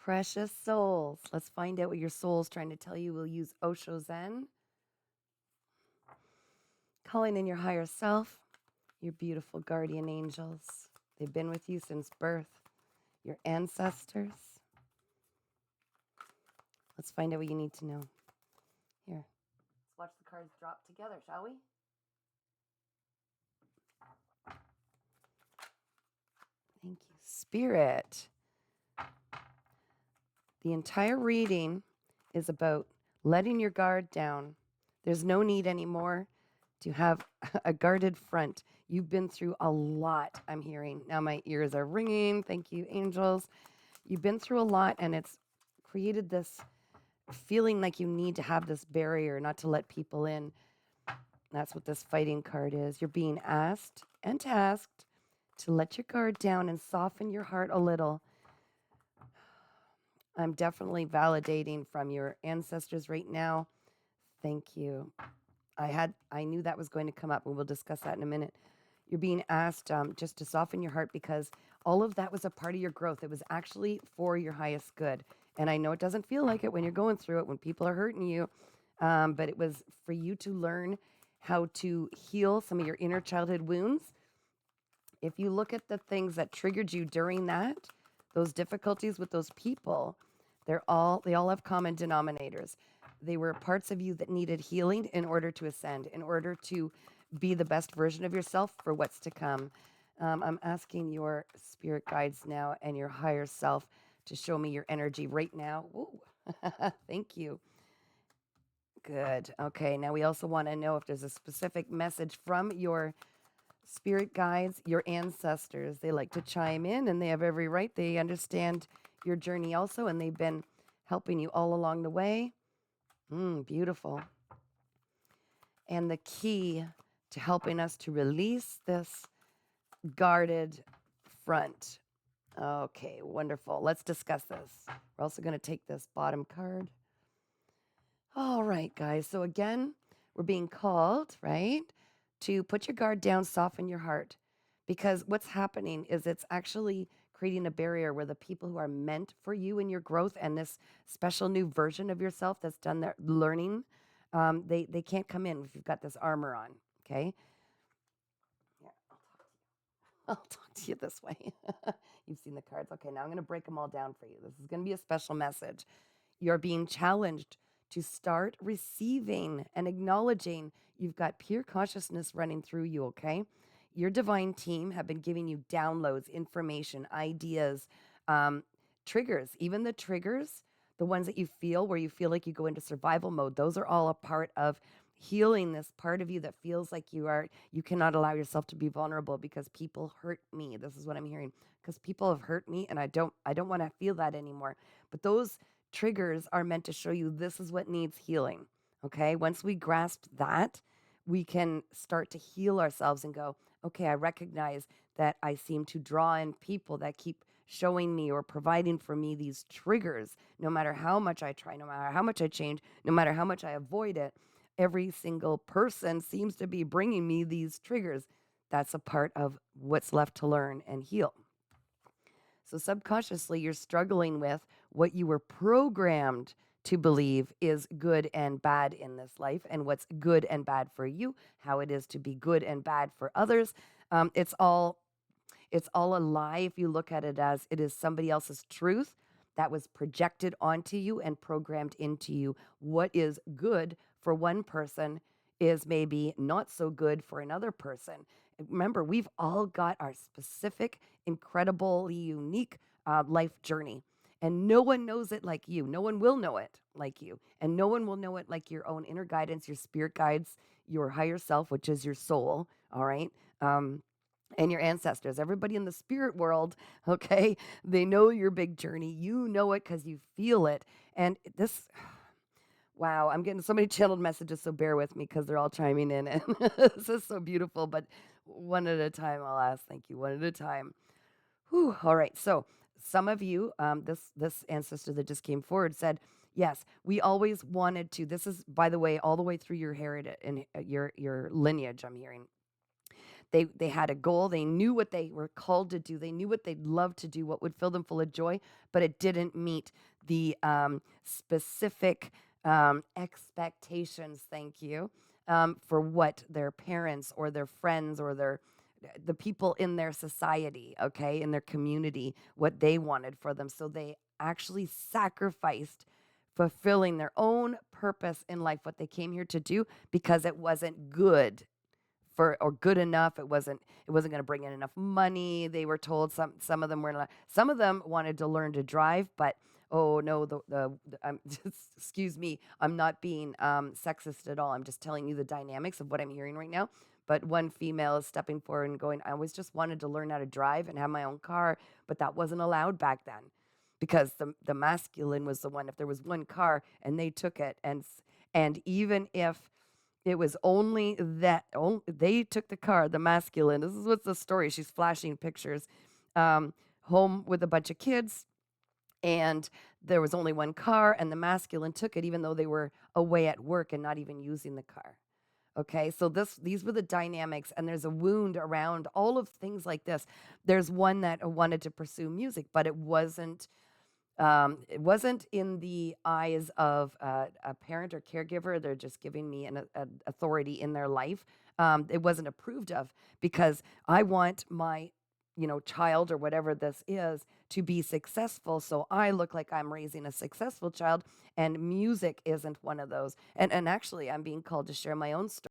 Precious souls. Let's find out what your soul's trying to tell you. We'll use Osho Zen. Calling in your higher self, your beautiful guardian angels. They've been with you since birth. Your ancestors. Let's find out what you need to know. Here, let's watch the cards drop together, shall we? Thank you. Spirit. The entire reading is about letting your guard down. There's no need anymore to have a guarded front. You've been through a lot, I'm hearing. Now my ears are ringing. Thank you, angels. You've been through a lot, and it's created this feeling like you need to have this barrier, not to let people in. That's what this fighting card is. You're being asked and tasked to let your guard down and soften your heart a little. I'm definitely validating from your ancestors right now. Thank you. I knew that was going to come up, and we'll discuss that in a minute. You're being asked just to soften your heart because all of that was a part of your growth. It was actually for your highest good. And I know it doesn't feel like it when you're going through it, when people are hurting you, but it was for you to learn how to heal some of your inner childhood wounds. If you look at the things that triggered you during that, those difficulties with those people, they all have common denominators. They were parts of you that needed healing in order to ascend, in order to be the best version of yourself for what's to come. I'm asking your spirit guides now and your higher self to show me your energy right now. Ooh. Thank you. Good. Okay, now we also want to know if there's a specific message from your spirit guides, your ancestors. They like to chime in, and they have every right. They understand your journey also, and they've been helping you all along the way. Beautiful. And the key to helping us to release this guarded front. Okay, wonderful. Let's discuss this. We're also going to take this bottom card. All right, guys. So again, we're being called, right, to put your guard down, soften your heart. Because what's happening is it's actually creating a barrier where the people who are meant for you in your growth and this special new version of yourself that's done their learning, they can't come in if you've got this armor on, okay? Yeah, I'll talk to you this way. You've seen the cards. Okay, now I'm going to break them all down for you. This is going to be a special message. You're being challenged to start receiving and acknowledging you've got pure consciousness running through you, okay? Your divine team have been giving you downloads, information, ideas, triggers. Even the triggers, the ones that you feel where you feel like you go into survival mode, those are all a part of healing this part of you that feels like you cannot allow yourself to be vulnerable because people hurt me. This is what I'm hearing. Because people have hurt me, and I don't want to feel that anymore. But those triggers are meant to show you this is what needs healing. Okay. Once we grasp that, we can start to heal ourselves and go, okay, I recognize that I seem to draw in people that keep showing me or providing for me these triggers. No matter how much I try, no matter how much I change, no matter how much I avoid it, every single person seems to be bringing me these triggers. That's a part of what's left to learn and heal. So subconsciously, you're struggling with what you were programmed to believe is good and bad in this life, and what's good and bad for you, how it is to be good and bad for others. It's all a lie if you look at it as it is somebody else's truth that was projected onto you and programmed into you. What is good for one person is maybe not so good for another person. Remember, we've all got our specific, incredibly unique life journey. And no one knows it like you. No one will know it like you. And no one will know it like your own inner guidance, your spirit guides, your higher self, which is your soul. All right. And your ancestors, everybody in the spirit world, okay, they know your big journey. You know it because you feel it. And this, wow, I'm getting so many channeled messages, so bear with me because they're all chiming in. And this is so beautiful, but one at a time, I'll ask. Thank you, one at a time. Whew, all right, so some of you, this ancestor that just came forward said, yes, we always wanted to. This is, by the way, all the way through your heritage and your lineage, I'm hearing. They had a goal. They knew what they were called to do. They knew what they'd love to do, what would fill them full of joy, but it didn't meet the specific expectations, thank you, for what their parents or their friends or the people in their society, okay, in their community, what they wanted for them. So they actually sacrificed fulfilling their own purpose in life, what they came here to do, because it wasn't good for or good enough. It wasn't going to bring in enough money. They were told some of them were not, some of them wanted to learn to drive, but oh no, just, excuse me, I'm not being sexist at all. I'm just telling you the dynamics of what I'm hearing right now. But one female is stepping forward and going, I always just wanted to learn how to drive and have my own car, but that wasn't allowed back then because the masculine was the one. If there was one car and they took it, and even if it was only that they took the car, the masculine. This is what's the story. She's flashing pictures, home with a bunch of kids, and there was only one car, and the masculine took it, even though they were away at work and not even using the car. Okay, so these were the dynamics, and there's a wound around all of things like this. There's one that wanted to pursue music, but it wasn't in the eyes of a parent or caregiver. They're just giving me an authority in their life. It wasn't approved of because I want my, child or whatever this is to be successful. So I look like I'm raising a successful child, and music isn't one of those. And actually, I'm being called to share my own story.